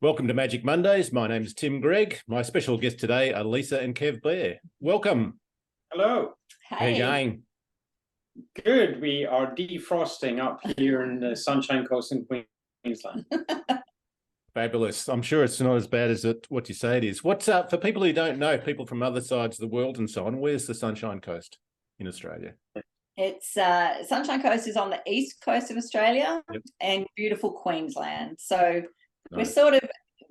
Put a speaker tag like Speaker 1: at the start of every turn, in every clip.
Speaker 1: Welcome to Magic Mondays. My name is Tim Gregg. My special guests today are Lisa and Kev Blair. Welcome.
Speaker 2: Hello.
Speaker 1: Hey. How are you going?
Speaker 2: Good. We are defrosting up here in the Sunshine Coast in Queensland.
Speaker 1: Fabulous. I'm sure it's not as bad as what you say it is. What's up for people who don't know, people from other sides of the world and so on? Where's the Sunshine Coast in Australia?
Speaker 3: It's Sunshine Coast is on the east coast of Australia. Yep. And beautiful Queensland. So nice. We're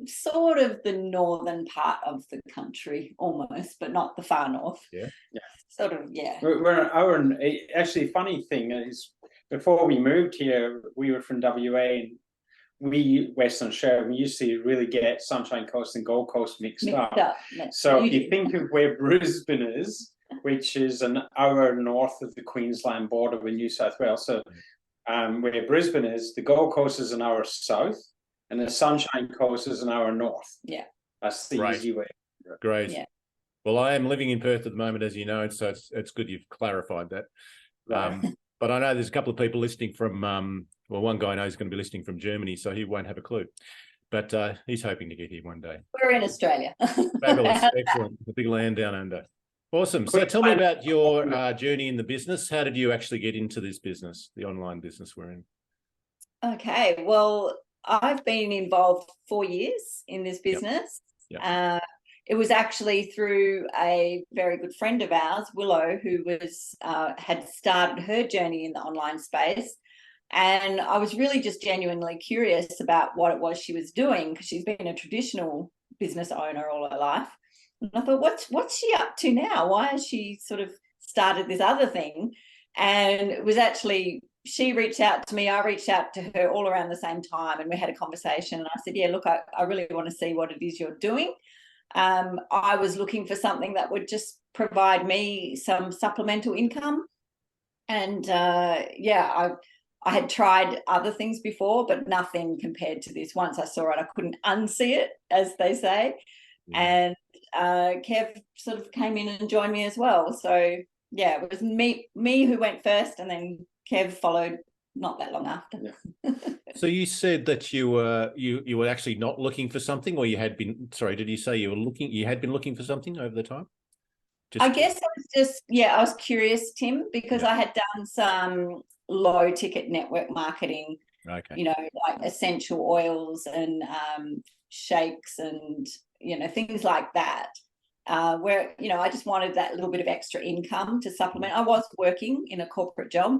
Speaker 3: sort of the northern part of the country almost, but not the far north.
Speaker 1: Yeah.
Speaker 3: Sort of, yeah.
Speaker 2: Actually, funny thing is, before we moved here, we were from WA, and Western Australia, we used to really get Sunshine Coast and Gold Coast mixed up. So if you think of where Brisbane is, which is an hour north of the Queensland border with New South Wales. So where Brisbane is, the Gold Coast is an hour south, and the Sunshine Coast is an hour north.
Speaker 3: Yeah.
Speaker 2: That's the easy way.
Speaker 1: Great.
Speaker 3: Yeah.
Speaker 1: Well, I am living in Perth at the moment, as you know, and so it's good you've clarified that. Right. But I know there's a couple of people listening from, well, one guy I know is going to be listening from Germany, so he won't have a clue. But he's hoping to get here one day.
Speaker 3: We're in Australia.
Speaker 1: Fabulous. Excellent. The big land down under. Awesome. So tell me about your journey in the business. How did you actually get into this business, the online business we're in?
Speaker 3: Okay. Well, I've been involved 4 years in this business. Yep. It was actually through a very good friend of ours, Willow, who had started her journey in the online space. And I was really just genuinely curious about what it was she was doing, because she's been a traditional business owner all her life. And I thought, what's she up to now? Why has she sort of started this other thing? And it was actually, she reached out to me, I reached out to her all around the same time, and we had a conversation. And I said, yeah, look, I really want to see what it is you're doing. I was looking for something that would just provide me some supplemental income. And I had tried other things before, but nothing compared to this. Once I saw it, I couldn't unsee it, as they say. Yeah. And Kev sort of came in and joined me as well. So yeah, it was me who went first, and then Kev followed not that long after.
Speaker 1: Yeah. So you said that you were actually not looking for something, or you had been, sorry, did you say you had been looking for something over the time?
Speaker 3: I guess I was curious, Tim, because I had done some low ticket network marketing,
Speaker 1: okay,
Speaker 3: like essential oils and shakes and, things like that, where, I just wanted that little bit of extra income to supplement. I was working in a corporate job,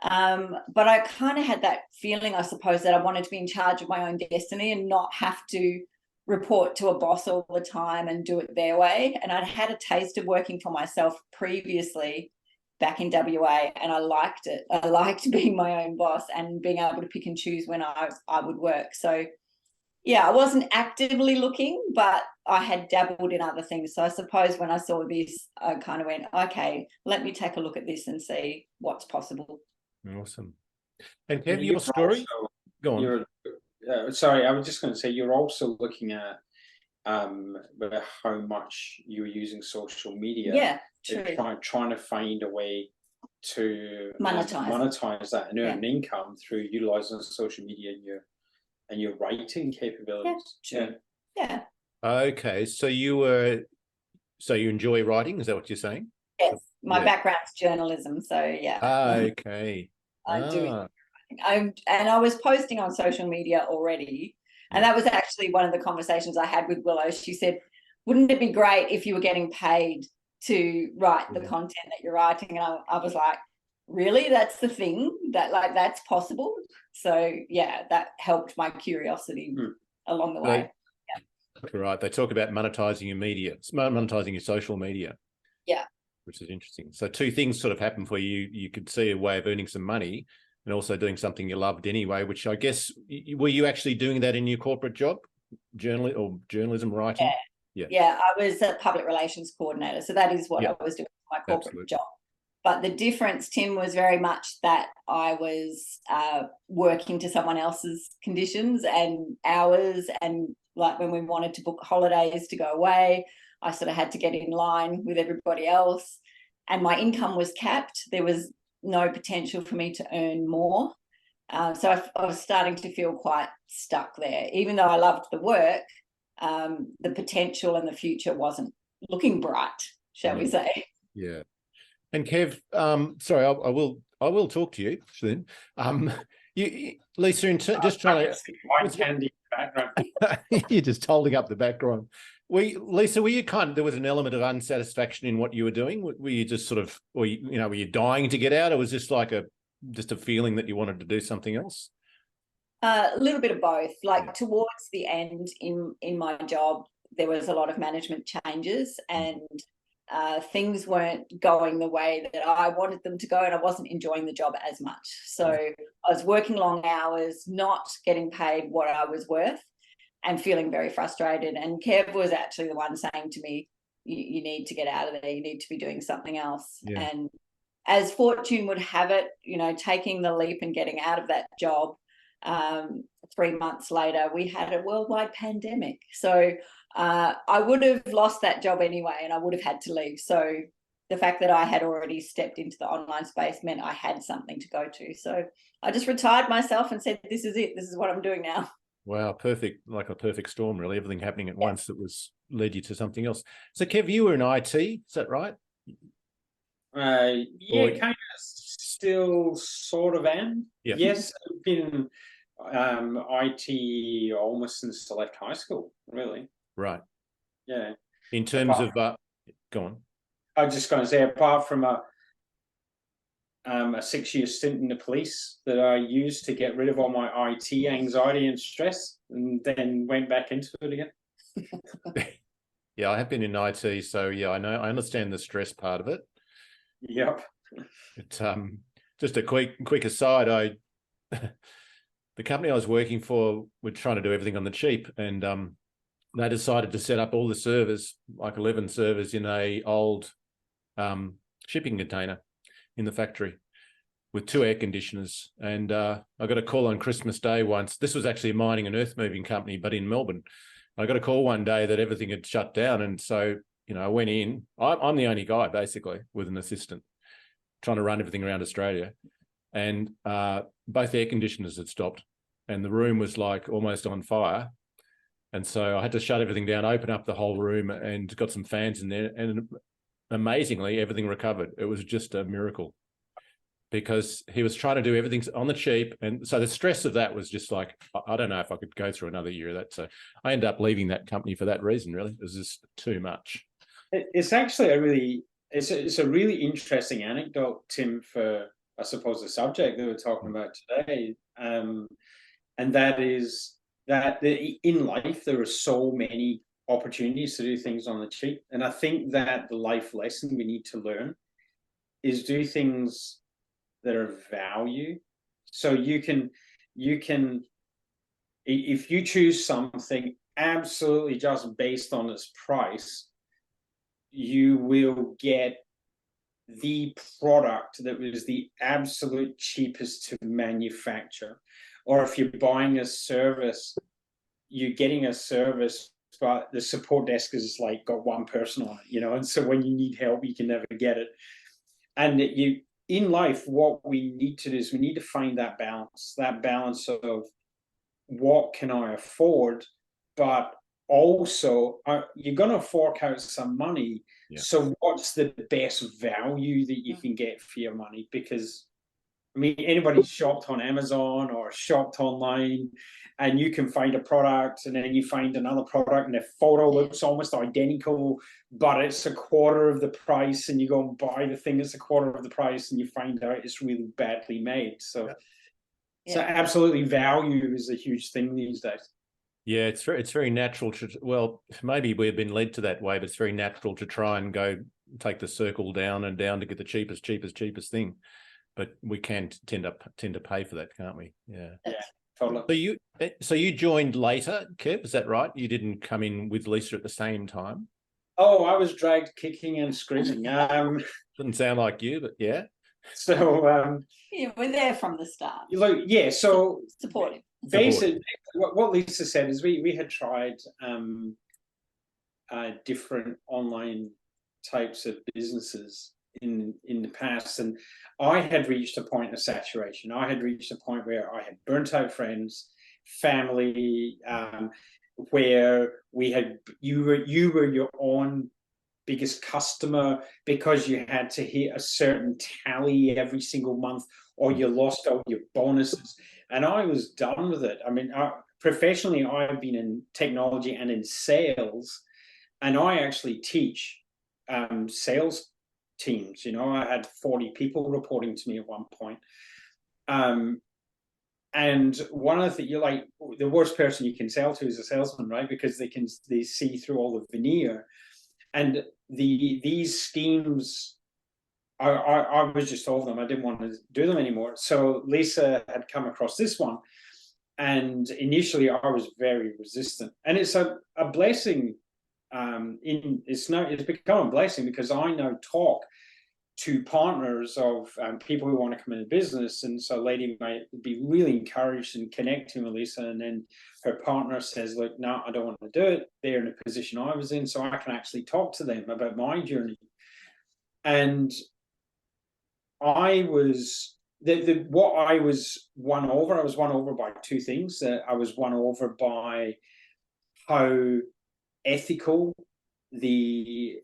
Speaker 3: but I kind of had that feeling, I suppose, that I wanted to be in charge of my own destiny and not have to report to a boss all the time and do it their way. And I'd had a taste of working for myself previously back in WA, and I liked it. I liked being my own boss and being able to pick and choose when I would work. So yeah, I wasn't actively looking, but I had dabbled in other things. So I suppose when I saw this, I kind of went, okay, let me take a look at this and see what's possible.
Speaker 1: Awesome. And Kev, your story? Go on.
Speaker 2: Sorry, I was just going to say, you're also looking at how much you're using social media.
Speaker 3: Yeah, true.
Speaker 2: Trying to find a way to
Speaker 3: monetize
Speaker 2: that and earn an income through utilizing social media and your writing capabilities.
Speaker 3: Yeah, true. Yeah.
Speaker 1: Okay, so you enjoy writing? Is that what you're saying?
Speaker 3: Yes, my background's journalism, so yeah.
Speaker 1: Okay.
Speaker 3: I do. And I was posting on social media already, and that was actually one of the conversations I had with Willow. She said, wouldn't it be great if you were getting paid to write the content that you're writing? And I was like, really? That's the thing? That's possible? So yeah, that helped my curiosity along the way.
Speaker 1: Right. They talk about monetizing your media, monetizing your social media.
Speaker 3: Yeah.
Speaker 1: Which is interesting. So two things sort of happened for you. You could see a way of earning some money and also doing something you loved anyway, which I guess, were you actually doing that in your corporate job, journalism writing?
Speaker 3: Yeah, I was a public relations coordinator. So that is what I was doing for my corporate job. But the difference, Tim, was very much that I was working to someone else's conditions and hours, and like when we wanted to book holidays to go away, I sort of had to get in line with everybody else, and my income was capped. There was no potential for me to earn more. So I was starting to feel quite stuck there. Even though I loved the work, the potential and the future wasn't looking bright, shall we say.
Speaker 1: Yeah. And Kev, sorry, I will talk to you then. Lisa, just trying to
Speaker 2: white candy background.
Speaker 1: you're just holding up the background. Lisa, were you there was an element of unsatisfaction in what you were doing? Were you just sort of, or were you dying to get out, or was this like just a feeling that you wanted to do something else?
Speaker 3: A little bit of both. Like towards the end in my job, there was a lot of management changes, and things weren't going the way that I wanted them to go, and I wasn't enjoying the job as much. So I was working long hours, not getting paid what I was worth, and feeling very frustrated. And Kev was actually the one saying to me, you need to get out of there. You need to be doing something else.
Speaker 1: Yeah.
Speaker 3: And as fortune would have it, taking the leap and getting out of that job, 3 months later, we had a worldwide pandemic. So I would have lost that job anyway, and I would have had to leave. So the fact that I had already stepped into the online space meant I had something to go to. So I just retired myself and said, this is it. This is what I'm doing now.
Speaker 1: Wow, perfect, like a perfect storm, really. Everything happening at once that led you to something else. So, Kev, you were in IT, is that right?
Speaker 2: Yeah, kind of still sort of am.
Speaker 1: Yeah.
Speaker 2: Yes, I've been IT almost since I left high school, really.
Speaker 1: Right.
Speaker 2: Yeah.
Speaker 1: In terms of, go on.
Speaker 2: I was just going to say, apart from a 6-year stint in the police that I used to get rid of all my IT anxiety and stress, and then went back into it again.
Speaker 1: Yeah, I have been in IT, so yeah, I understand the stress part of it.
Speaker 2: Yep.
Speaker 1: Just a quick aside, the company I was working for were trying to do everything on the cheap, and they decided to set up all the servers, like 11 servers, in a old shipping container in the factory with 2 air conditioners. And I got a call on Christmas Day once. This was actually a mining and earth moving company, but in Melbourne. I got a call one day that everything had shut down, and so I went in. I'm the only guy basically with an assistant trying to run everything around Australia, and both air conditioners had stopped, and the room was like almost on fire. And so I had to shut everything down, open up the whole room, and got some fans in there. And amazingly, everything recovered. It was just a miracle, because he was trying to do everything on the cheap. And so the stress of that was just like, I don't know if I could go through another year of that. So I ended up leaving that company for that reason, really. It was just too much.
Speaker 2: It's actually it's a really interesting anecdote, Tim, for, I suppose, the subject that we're talking about today. And that is that in life, there are so many opportunities to do things on the cheap. And I think that the life lesson we need to learn is do things that are of value. So you can, if you choose something absolutely just based on its price, you will get the product that was the absolute cheapest to manufacture. Or if you're buying a service, you're getting a service, but the support desk is like got one person on it, and so when you need help, you can never get it. And in life, what we need to do is we need to find that balance of what can I afford, but also you're going to fork out some money. Yeah. So what's the best value that you can get for your money? Because anybody's shopped on Amazon or shopped online, and you can find a product, and then you find another product, and the photo looks almost identical, but it's a quarter of the price, and you go and buy the thing that's a quarter of the price, and you find out it's really badly made. So, so absolutely, value is a huge thing these days.
Speaker 1: Yeah, it's very natural to, well, maybe we've been led to that way, but it's very natural to try and go take the circle down and down to get the cheapest thing. But we can tend to pay for that, can't we? Yeah.
Speaker 2: Yeah, totally.
Speaker 1: So you joined later, Kev, is that right? You didn't come in with Lisa at the same time?
Speaker 2: Oh, I was dragged kicking and screaming.
Speaker 1: Doesn't sound like you, but yeah.
Speaker 2: So
Speaker 3: yeah, we're there from the start.
Speaker 2: Look, yeah, so
Speaker 3: supportive.
Speaker 2: Basically, what Lisa said is we had tried different online types of businesses, in the past, and I had reached a point of saturation. I had reached a point where I had burnt out friends, family, where you were your own biggest customer because you had to hit a certain tally every single month, or you lost all your bonuses. And I was done with it. I mean, professionally, I've been in technology and in sales, and I actually teach sales teams. You know, I had 40 people reporting to me at one point. And one of the you're like the worst person you can sell to is a salesman, right? Because they see through all the veneer. And these schemes, I was just over them. I didn't want to do them anymore. So Lisa had come across this one, and initially I was very resistant. And it's a blessing. It's become a blessing because I now talk to partners of people who want to come into business. And so a lady might be really encouraged and connecting with Lisa, and then her partner says, look, no, I don't want to do it. They're in a position I was in, so I can actually talk to them about my journey. And I was what I was won over. I was won over by two things. I was won over by how ethical the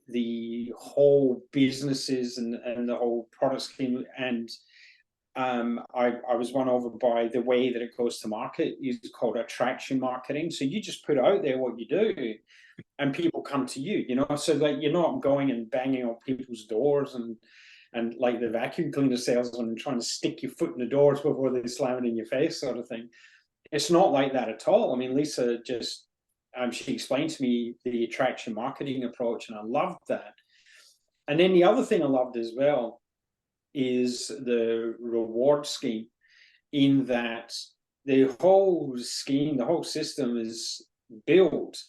Speaker 2: whole businesses and the whole product scheme, and I was won over by the way that it goes to market. It's called attraction marketing. So you just put out there what you do, and people come to you. You know, so like you're not going and banging on people's doors and like the vacuum cleaner salesman and trying to stick your foot in the doors before they slam it in your face, sort of thing. It's not like that at all. I mean, Lisa just she explained to me the attraction marketing approach, and I loved that. And then the other thing I loved as well is the reward scheme, in that the whole scheme, the whole system is built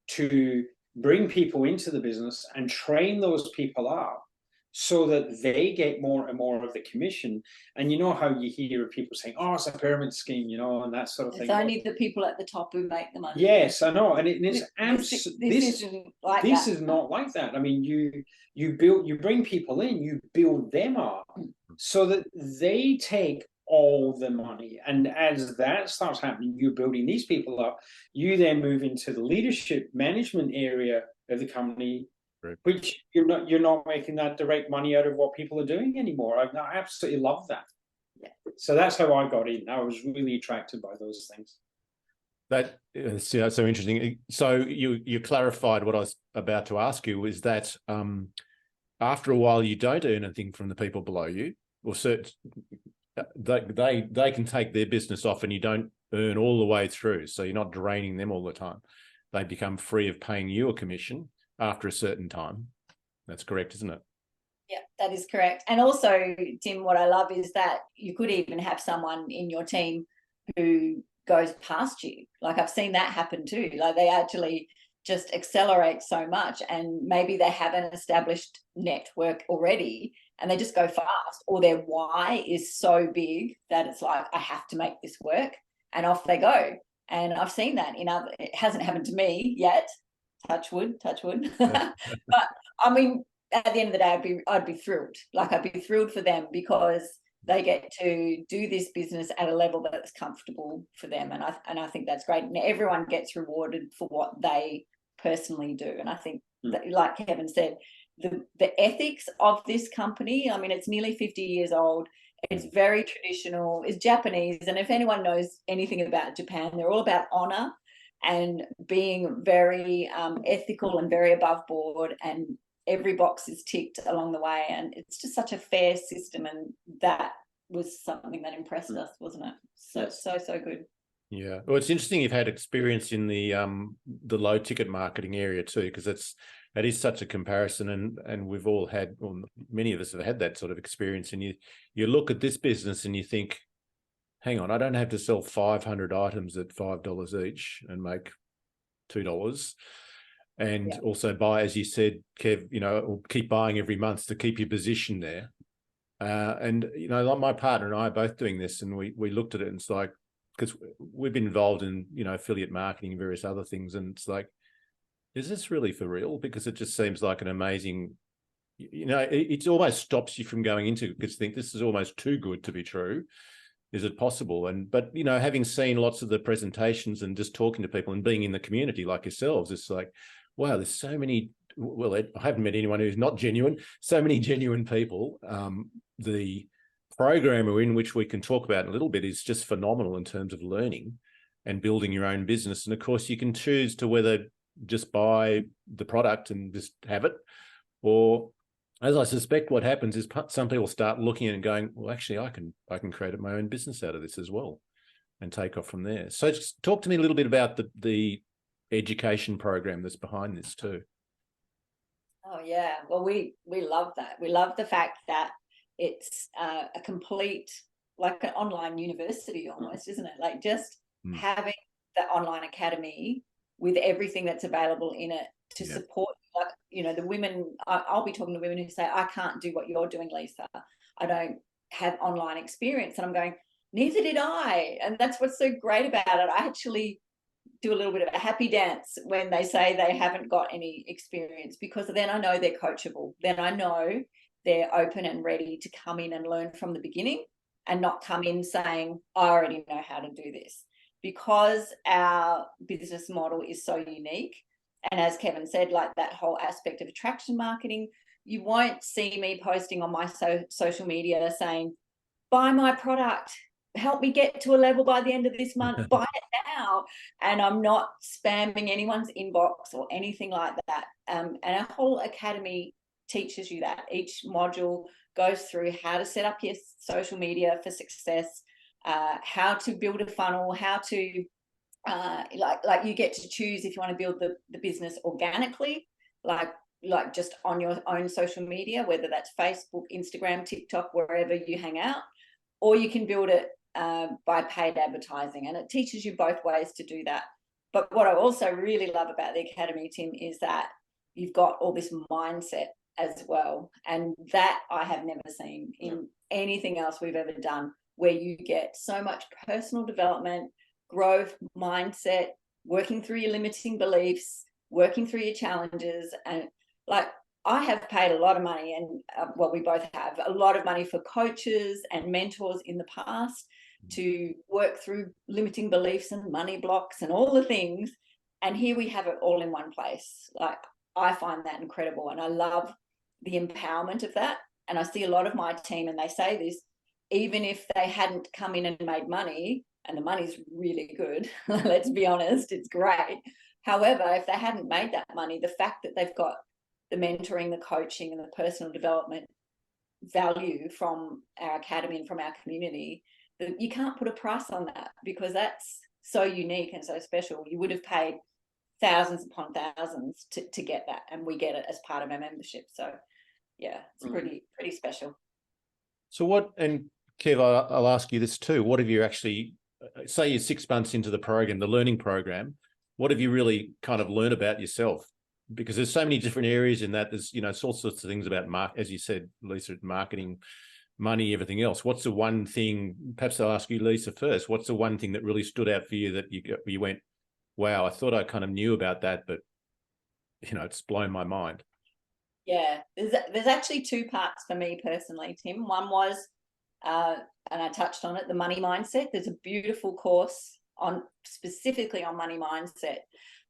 Speaker 2: to bring people into the business and train those people up so that they get more and more of the commission. And you know how you hear people saying, oh, it's a pyramid scheme, you know, and that sort of thing.
Speaker 3: It's only the people at the top who make the money.
Speaker 2: Yes, I know. And it's
Speaker 3: this isn't like that.
Speaker 2: This is not like that. I mean, you bring people in, you build them up so that they take all the money. And as that starts happening, you're building these people up. You then move into the leadership management area of the company, right, which you're not making that direct money out of what people are doing anymore. I absolutely love that. Yeah. So that's how I got in. I was really attracted by those things.
Speaker 1: That is so interesting. So you clarified what I was about to ask you, is that after a while you don't earn anything from the people below you, or they can take their business off and you don't earn all the way through. So you're not draining them all the time. They become free of paying you a commission after a certain time. That's correct, isn't it?
Speaker 3: Yeah, that is correct. And also, Tim, what I love is that you could even have someone in your team who goes past you. Like I've seen that happen too. Like they actually just accelerate so much, and maybe they have an established network already and they just go fast, or their why is so big that it's like, I have to make this work, and off they go. And I've seen that it hasn't happened to me yet. Touch wood. But I mean, at the end of the day, I'd be thrilled. Like I'd be thrilled for them because they get to do this business at a level that's comfortable for them. And I think that's great. And everyone gets rewarded for what they personally do. And I think that, like Kevin said, the ethics of this company, I mean, it's nearly 50 years old. It's very traditional. It's Japanese. And if anyone knows anything about Japan, they're all about honor and being very ethical and very above board, and every box is ticked along the way. And it's just such a fair system. And that was something that impressed us, wasn't it? So good.
Speaker 1: Yeah. Well, it's interesting you've had experience in the low ticket marketing area too, because that is such a comparison, and we've all had, or many of us have had that sort of experience. And you look at this business and you think, hang on, I don't have to sell 500 items at $5 each and make $2. And also buy, as you said, Kev, or keep buying every month to keep your position there. And, like my partner and I are both doing this, and we looked at it, and it's like, because we've been involved in, affiliate marketing and various other things. And it's like, is this really for real? Because it just seems like an amazing you know, it almost stops you from going into it because you think this is almost too good to be true. Is it possible? But you know, having seen lots of the presentations and just talking to people and being in the community like yourselves, it's like, wow, there's so many. Well, I haven't met anyone who's not genuine. So many genuine people. The program in which we can talk about in a little bit is just phenomenal in terms of learning and building your own business. And of course, you can choose to whether just buy the product and just have it, or as I suspect what happens is some people start looking at it and going, well, actually, I can create my own business out of this as well and take off from there. So just talk to me a little bit about the education program that's behind this too.
Speaker 3: Oh, yeah. Well, we love that. We love the fact that it's a complete, like an online university almost, isn't it? Like just having the online academy with everything that's available in it to support, like, you know, the women, I'll be talking to women who say, I can't do what you're doing, Lisa. I don't have online experience. And I'm going, neither did I. And that's what's so great about it. I actually do a little bit of a happy dance when they say they haven't got any experience, because then I know they're coachable. Then I know they're open and ready to come in and learn from the beginning and not come in saying, I already know how to do this. Because our business model is so unique. And as Kevin said, like that whole aspect of attraction marketing, you won't see me posting on my social media saying, buy my product, help me get to a level by the end of this month, buy it now. And I'm not spamming anyone's inbox or anything like that. And our whole academy teaches you that. Each module goes through how to set up your social media for success, how to build a funnel, how to like you get to choose if you want to build the business organically, like just on your own social media, whether that's Facebook, Instagram, TikTok, wherever you hang out, or you can build it by paid advertising, and it teaches you both ways to do that. But what I also really love about the academy, Tim, is that you've got all this mindset as well, and that I have never seen in anything else we've ever done, where you get so much personal development, growth, mindset, working through your limiting beliefs, working through your challenges. And like, I have paid a lot of money, and well, we both have a lot of money for coaches and mentors in the past to work through limiting beliefs and money blocks and all the things. And here we have it all in one place. Like, I find that incredible, and I love the empowerment of that. And I see a lot of my team, and they say this, even if they hadn't come in and made money, and the money's really good, let's be honest, it's great. However, if they hadn't made that money, the fact that they've got the mentoring, the coaching, and the personal development value from our academy and from our community, you can't put a price on that, because that's so unique and so special. You would have paid thousands upon thousands to get that, and we get it as part of our membership. So yeah, it's pretty special.
Speaker 1: So what, and Kev, I'll ask you this too, what have you actually, say you're 6 months into the program, the learning program, what have you really kind of learned about yourself? Because there's so many different areas in that. There's, you know, all sorts of things about as you said, Lisa, marketing, money, everything else. What's the one thing, perhaps I'll ask you, Lisa, first, what's the one thing that really stood out for you that you went, wow, I thought I kind of knew about that, but, you know, it's blown my mind?
Speaker 3: Yeah, there's actually two parts for me personally, Tim. One was, and I touched on it, the money mindset. There's a beautiful course on specifically on money mindset.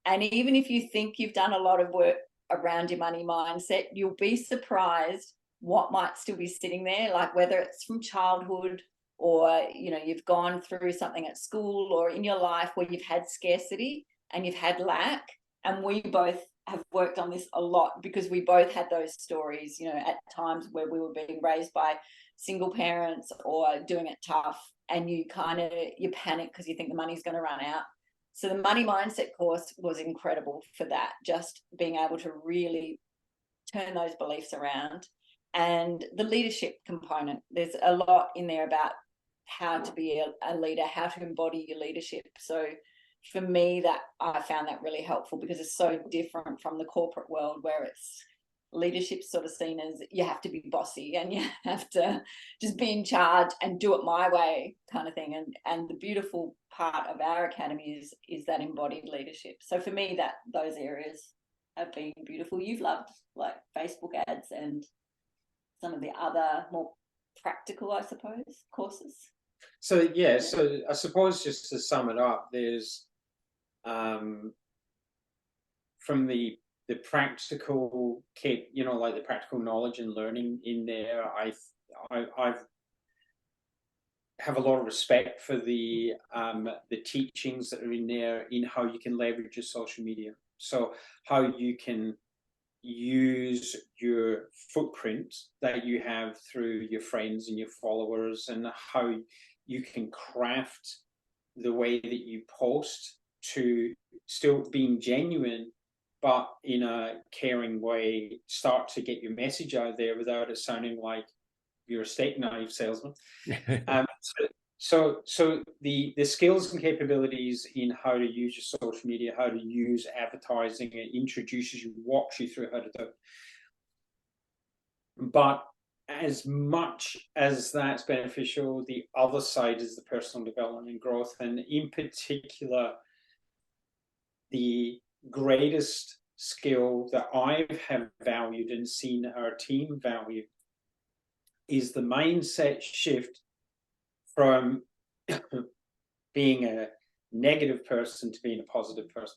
Speaker 3: And even if you think you've done a lot of work around your money mindset, you'll be surprised what might still be sitting there, like whether it's from childhood, or, you know, you've gone through something at school or in your life where you've had scarcity and you've had lack. And we both have worked on this a lot, because we both had those stories, you know, at times where we were being raised by single parents or doing it tough, and you panic because you think the money's going to run out. So the money mindset course was incredible for that, just being able to really turn those beliefs around. And the leadership component, there's a lot in there about how to be a leader, how to embody your leadership. So for me, that I found that really helpful, because it's so different from the corporate world, where it's leadership sort of seen as you have to be bossy and you have to just be in charge and do it my way kind of thing. And the beautiful part of our academy is that embodied leadership. So for me, those areas have been beautiful. You've loved like Facebook ads and some of the other more practical, I suppose, courses?
Speaker 2: So yeah, so I suppose just to sum it up, there's from the practical like the practical knowledge and learning in there. I've have a lot of respect for the teachings that are in there in how you can leverage your social media. So how you can use your footprint that you have through your friends and your followers, and how you can craft the way that you post to still being genuine, but in a caring way, start to get your message out there without it sounding like you're a steak knife salesman. So the skills and capabilities in how to use your social media, how to use advertising, it introduces you, walks you through how to do it. But as much as that's beneficial, the other side is the personal development and growth. And in particular, the greatest skill that I have valued and seen our team value is the mindset shift from being a negative person to being a positive person.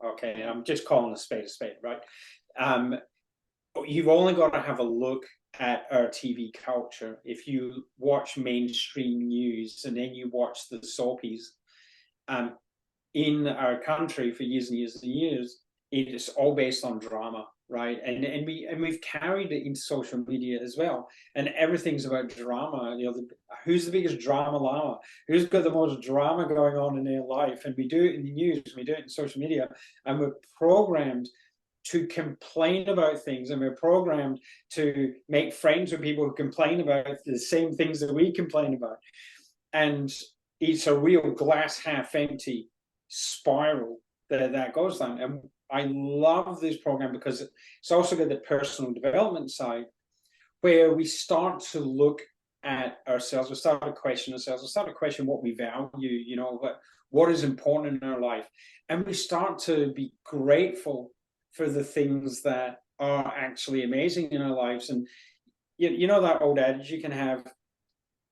Speaker 2: Okay, I'm just calling a spade, right? You've only got to have a look at our TV culture. If you watch mainstream news and then you watch the soapies, in our country for years and years and years, it is all based on drama, right? And we've carried it into social media as well, and everything's about drama. Who's the biggest drama llama? Who's got the most drama going on in their life? And we do it in the news, we do it in social media, and we're programmed to complain about things, and we're programmed to make friends with people who complain about the same things that we complain about. And it's a real glass half empty spiral that goes down. And I love this program because it's also got the personal development side, where we start to look at ourselves, we start to question ourselves, we start to question what we value, what is important in our life, and we start to be grateful for the things that are actually amazing in our lives. And you know that old adage, you can have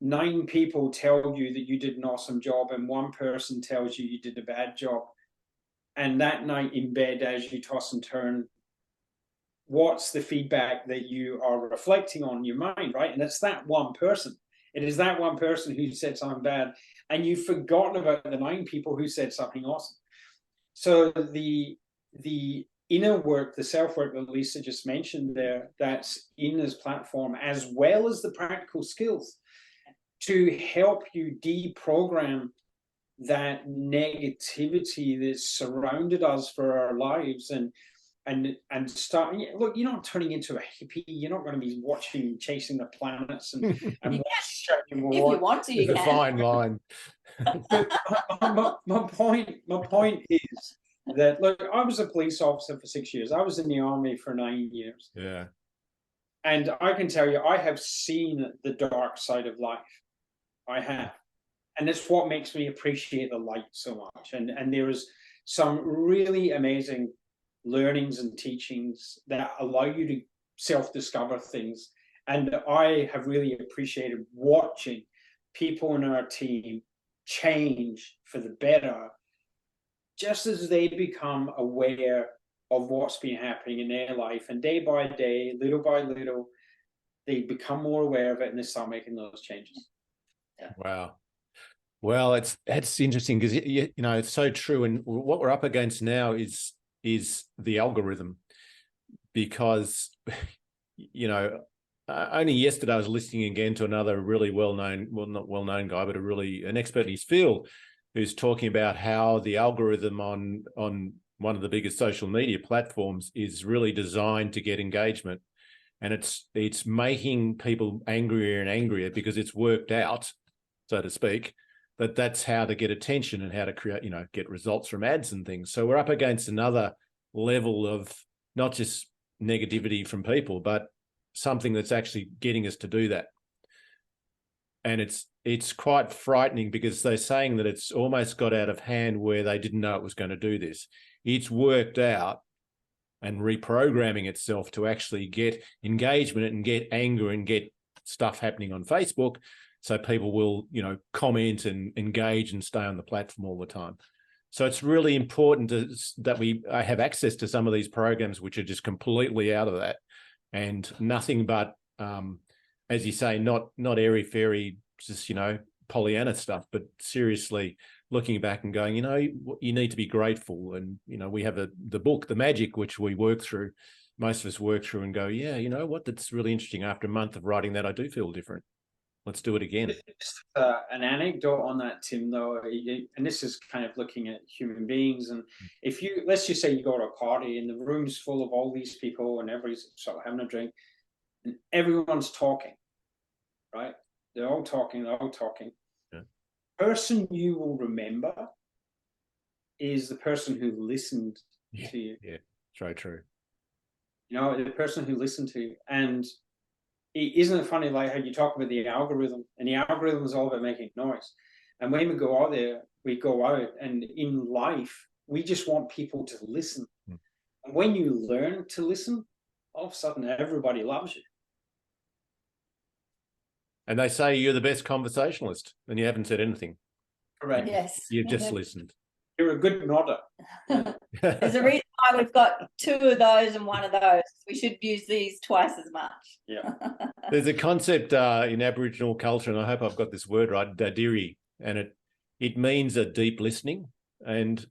Speaker 2: 9 people tell you that you did an awesome job and 1 person tells you you did a bad job. And that night in bed, as you toss and turn, what's the feedback that you are reflecting on in your mind, right? And it's that 1 person. It is that 1 person who said something bad, and you've forgotten about the 9 people who said something awesome. So the inner work, the self-work that Lisa just mentioned there, that's in this platform, as well as the practical skills to help you deprogram that negativity that's surrounded us for our lives, and start. Look, you're not turning into a hippie. You're not going to be watching Chasing the Planets and
Speaker 3: if you want to, you
Speaker 1: can.
Speaker 3: can.
Speaker 1: Fine line.
Speaker 2: But my point is that, look, I was a police officer for 6 years. I was in the army for 9 years.
Speaker 1: Yeah.
Speaker 2: And I can tell you, I have seen the dark side of life. I have. And that's what makes me appreciate the light so much. And there is some really amazing learnings and teachings that allow you to self-discover things. And I have really appreciated watching people in our team change for the better, just as they become aware of what's been happening in their life. And day by day, little by little, they become more aware of it and they start making those changes.
Speaker 3: Yeah.
Speaker 1: Wow. Well, it's interesting because it's so true, and what we're up against now is the algorithm, because only yesterday I was listening again to another really well-known, well, not well-known guy, but an expert in his field, who's talking about how the algorithm on one of the biggest social media platforms is really designed to get engagement, and it's making people angrier and angrier because it's worked out, so to speak, that that's how to get attention and how to create, get results from ads and things. So we're up against another level of not just negativity from people, but something that's actually getting us to do that. And it's quite frightening, because they're saying that it's almost got out of hand where they didn't know it was going to do this. It's worked out and reprogramming itself to actually get engagement and get anger and get stuff happening on Facebook, so people will, comment and engage and stay on the platform all the time. So it's really important that we have access to some of these programs which are just completely out of that, and nothing but, as you say, not airy-fairy, just, Pollyanna stuff, but seriously looking back and going, you need to be grateful. And, we have the book, The Magic, which we work through. Most of us work through and go, yeah, you know what, that's really interesting. After a month of writing that, I do feel different. Let's do it again.
Speaker 2: Just an anecdote on that, Tim, though, and this is kind of looking at human beings. And if let's just say you go to a party and the room's full of all these people and everybody's sort of having a drink and everyone's talking, right? They're all talking. Yeah. The person you will remember is the person who listened to you.
Speaker 1: Yeah, very true.
Speaker 2: The person who listened to you. And isn't it funny, like how you talk about the algorithm, and the algorithm is all about making noise. And when we go out there, and in life, we just want people to listen. And when you learn to listen, all of a sudden everybody loves you.
Speaker 1: And they say you're the best conversationalist, and you haven't said anything.
Speaker 2: Correct.
Speaker 3: Yes.
Speaker 1: You've just listened.
Speaker 2: You're a good nodder.
Speaker 3: There's a reason why we've got 2 of those and 1 of those. We should use these twice as much.
Speaker 2: Yeah.
Speaker 1: There's a concept in Aboriginal culture, and I hope I've got this word right, dadiri, and it means a deep listening, and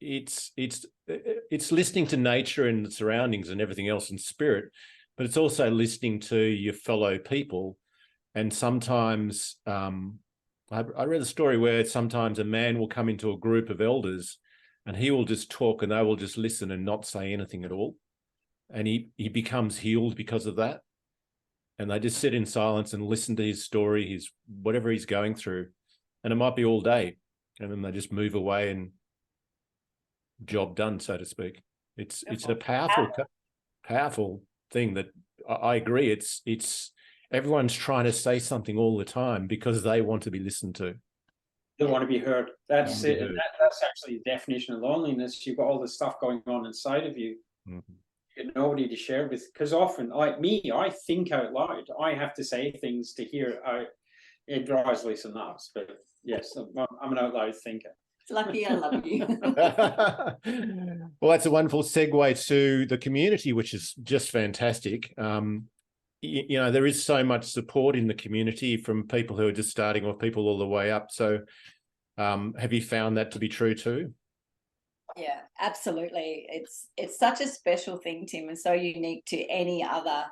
Speaker 1: it's listening to nature and the surroundings and everything else in spirit, but it's also listening to your fellow people. And sometimes I read a story where sometimes a man will come into a group of elders and he will just talk and they will just listen and not say anything at all. And he becomes healed because of that. And they just sit in silence and listen to his story, whatever he's going through. And it might be all day. And then they just move away and job done, so to speak. It's a powerful thing that I agree. It's everyone's trying to say something all the time because they want to be listened to.
Speaker 2: They want to be heard. That's it. That's actually the definition of loneliness. You've got all this stuff going on inside of you. Mm-hmm. You get nobody to share with. Because often, like me, I think out loud. I have to say things to hear out. It drives Lisa nuts. But yes, I'm an out loud thinker.
Speaker 3: It's lucky I love you.
Speaker 1: Well, that's a wonderful segue to the community, which is just fantastic. There is so much support in the community from people who are just starting or people all the way up. So have you found that to be true too?
Speaker 3: Yeah, absolutely. It's such a special thing, Tim, and so unique to any other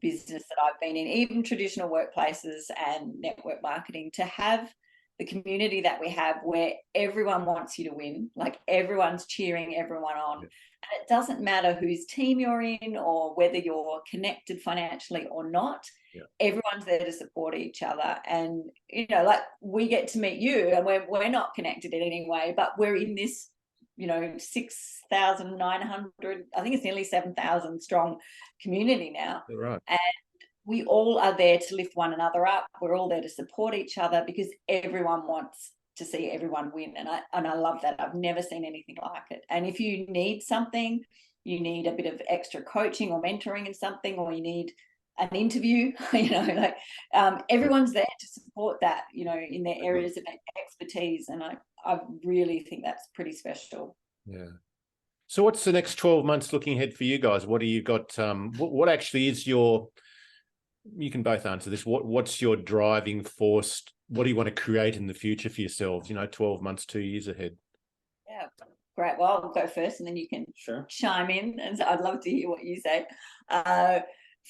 Speaker 3: business that I've been in, even traditional workplaces and network marketing, to have the community that we have where everyone wants you to win, like everyone's cheering everyone on. Yeah. And it doesn't matter whose team you're in or whether you're connected financially or not. Yeah. Everyone's there to support each other. And, like we get to meet you and we're not connected in any way, but we're in this, 6,900, I think it's nearly 7,000 strong community now.
Speaker 1: Right.
Speaker 3: And we all are there to lift one another up. We're all there to support each other because everyone wants to see everyone win. And I love that. I've never seen anything like it. And if you need something, you need a bit of extra coaching or mentoring in something, or you need an interview, everyone's there to support that, in their areas of expertise. And I really think that's pretty special.
Speaker 1: Yeah. So what's the next 12 months looking ahead for you guys? What do you got? What actually is you can both answer this. What's your driving force? What do you want to create in the future for yourselves? 12 months, 2 years ahead.
Speaker 3: Yeah, great. Well, I'll go first and then you can chime in. And I'd love to hear what you say.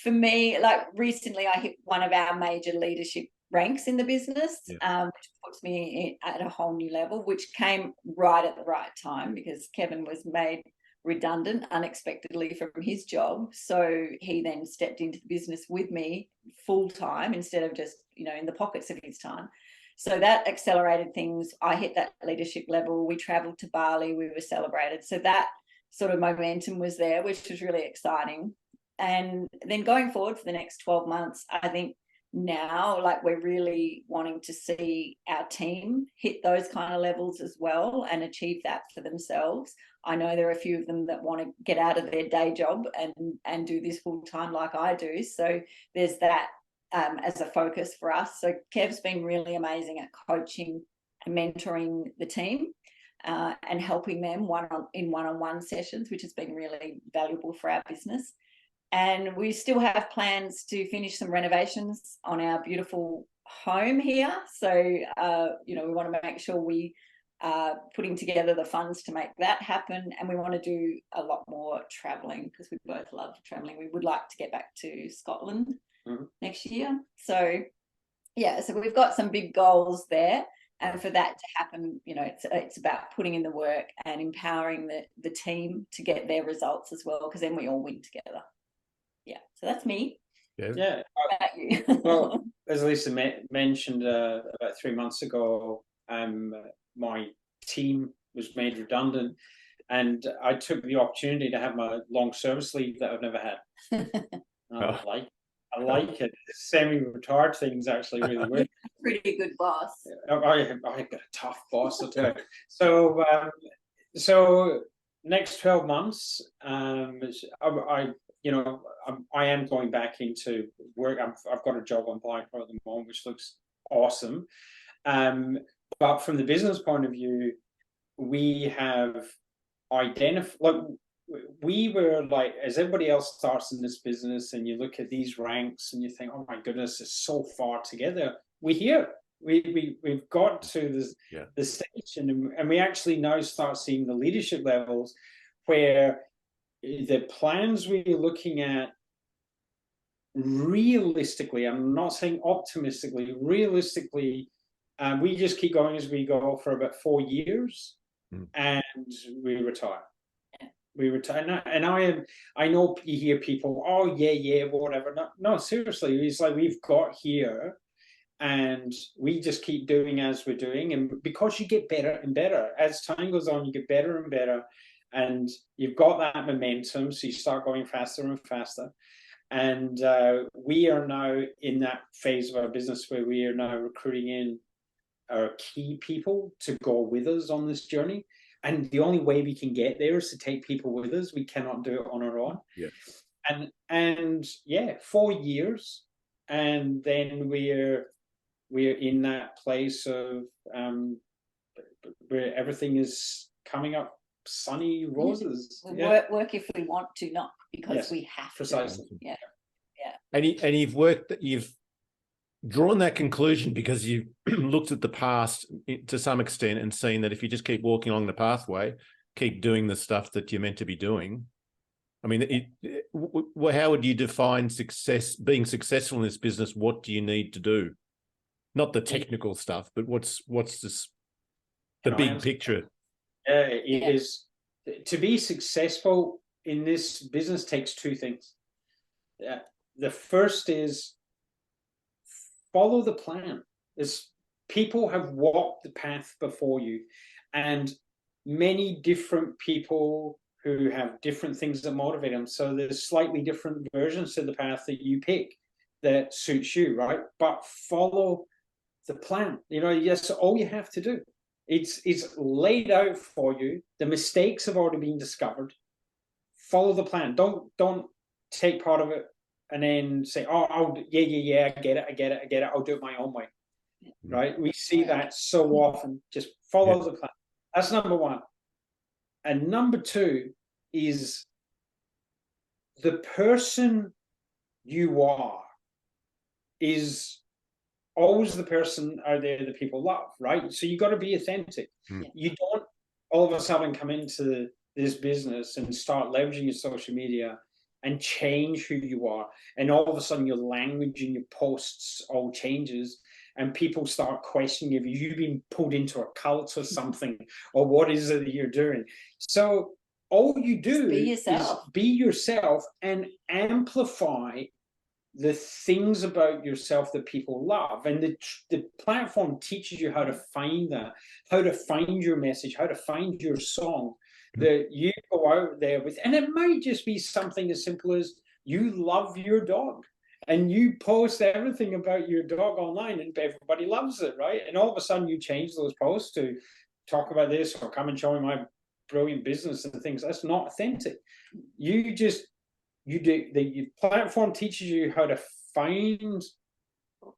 Speaker 3: For me, like recently I hit one of our major leadership ranks in the business, which puts me at a whole new level, which came right at the right time because Kevin was made redundant unexpectedly from his job. So he then stepped into the business with me full time instead of just, in the pockets of his time. So that accelerated things. I hit that leadership level. We traveled to Bali. We were celebrated. So that sort of momentum was there, which was really exciting. And then going forward for the next 12 months, I think now, like we're really wanting to see our team hit those kind of levels as well and achieve that for themselves. I know there are a few of them that want to get out of their day job and do this full time like I do. So there's that as a focus for us. So Kev's been really amazing at coaching and mentoring the team and helping them one-on-one sessions, which has been really valuable for our business. And we still have plans to finish some renovations on our beautiful home here. So, you know, we want to make sure we are putting together the funds to make that happen. And we want to do a lot more traveling because we both love traveling. We would like to get back to Scotland next year. So, yeah, so we've got some big goals there. And for that to happen, you know, it's about putting in the work and empowering the team to get their results as well, because then we all win together. Yeah, so that's me.
Speaker 2: Yeah.
Speaker 3: How about you?
Speaker 2: Well, as Lisa mentioned about 3 months ago, my team was made redundant, and I took the opportunity to have my long service leave that I've never had. I like it. The semi-retired thing's actually really weird.
Speaker 3: Pretty good boss.
Speaker 2: I got a tough boss, I'll tell you. So next 12 months, I am going back into work. I've got a job I'm applying for at the moment, which looks awesome. But from the business point of view, we have identified, like, we were like, as everybody else starts in this business, and you look at these ranks and you think, oh my goodness, it's so far together. We're here. We've got to the stage, and we actually now start seeing the leadership levels where the plans we're looking at, realistically, I'm not saying optimistically, realistically, we just keep going as we go for about 4 years, and we retire. We retire, and I know you hear people, oh yeah, whatever. No, seriously, it's like we've got here, and we just keep doing as we're doing, and because you get better and better as time goes on, you get better and better, and you've got that momentum, so you start going faster and faster. And we are now in that phase of our business where we are now recruiting in our key people to go with us on this journey. And the only way we can get there is to take people with us. We cannot do it on our own.
Speaker 1: Yeah.
Speaker 2: And yeah, 4 years, and then we're in that place of where everything is coming up sunny roses.
Speaker 3: We work if we want to, not because we have
Speaker 2: precisely.
Speaker 3: to. Yeah.
Speaker 1: And you've drawn that conclusion because you've looked at the past to some extent and seen that if you just keep walking along the pathway, keep doing the stuff that you're meant to be doing. I mean, how would you define success? Being successful in this business, what do you need to do? Not the technical stuff, but what's the big picture?
Speaker 2: It is to be successful in this business takes two things. The first is follow the plan. People have walked the path before you, and many different people who have different things that motivate them. So there's slightly different versions to the path that you pick that suits you, right? But follow the plan. You know, yes, all you have to do. It's laid out for you. The mistakes have already been discovered. Follow the plan. Don't take part of it and then say, oh, I get it. I'll do it my own way. Right? We see that so often. Just follow the plan. That's number one. And number two is the person you are is always the person out there that people love, right? So you got to be authentic. You don't all of a sudden come into this business and start leveraging your social media and change who you are, and all of a sudden your language and your posts all changes, and people start questioning if you've been pulled into a cult or something, or what is it that you're doing. So all you do is be yourself and amplify the things about yourself that people love. And the platform teaches you how to find that, how to find your message, how to find your song that you go out there with. And it might just be something as simple as you love your dog and you post everything about your dog online and everybody loves it, right? And all of a sudden you change those posts to talk about this or come and show me my brilliant business and things. That's not authentic. You do the platform teaches you how to find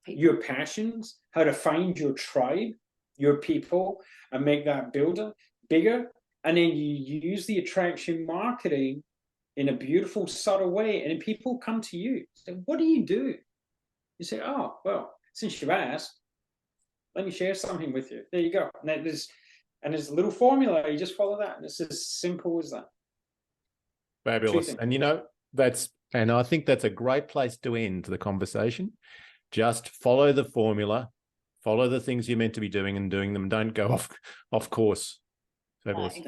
Speaker 2: your passions, how to find your tribe, your people, and make that bigger. And then you use the attraction marketing in a beautiful, subtle way, and then people come to you. So what do? You say, oh, well, since you've asked, let me share something with you. There you go. And there's a little formula. You just follow that, and it's as simple as that.
Speaker 1: Fabulous. And and I think that's a great place to end the conversation. Just follow the formula, follow the things you're meant to be doing and doing them. Don't go off course. Fabulous.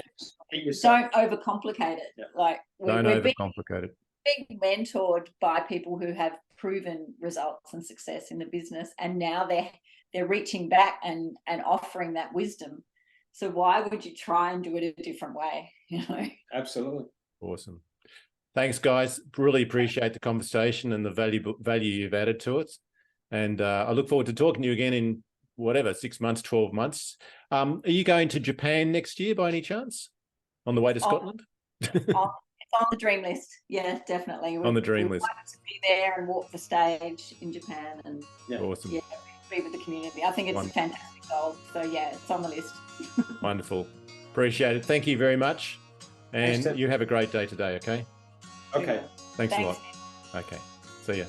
Speaker 3: Don't overcomplicate it.
Speaker 2: Yeah.
Speaker 3: Like
Speaker 1: don't overcomplicate it.
Speaker 3: Being mentored by people who have proven results and success in the business, and now they're reaching back and offering that wisdom. So why would you try and do it a different way? You know.
Speaker 2: Absolutely.
Speaker 1: Awesome. Thanks, guys. Really appreciate the conversation and the value you've added to it. And I look forward to talking to you again in 6 months, 12 months. Are you going to Japan next year by any chance? On the way to Scotland?
Speaker 3: It's on the dream list. Yeah, definitely.
Speaker 1: On the dream list.
Speaker 3: We'd like to be there and walk the stage in Japan and
Speaker 1: awesome.
Speaker 3: be with the community. I think it's a fantastic goal. So yeah, it's on the list.
Speaker 1: Wonderful. Appreciate it. Thank you very much. And you have a great day today, okay?
Speaker 2: Okay.
Speaker 1: Thanks a lot. Okay. See ya.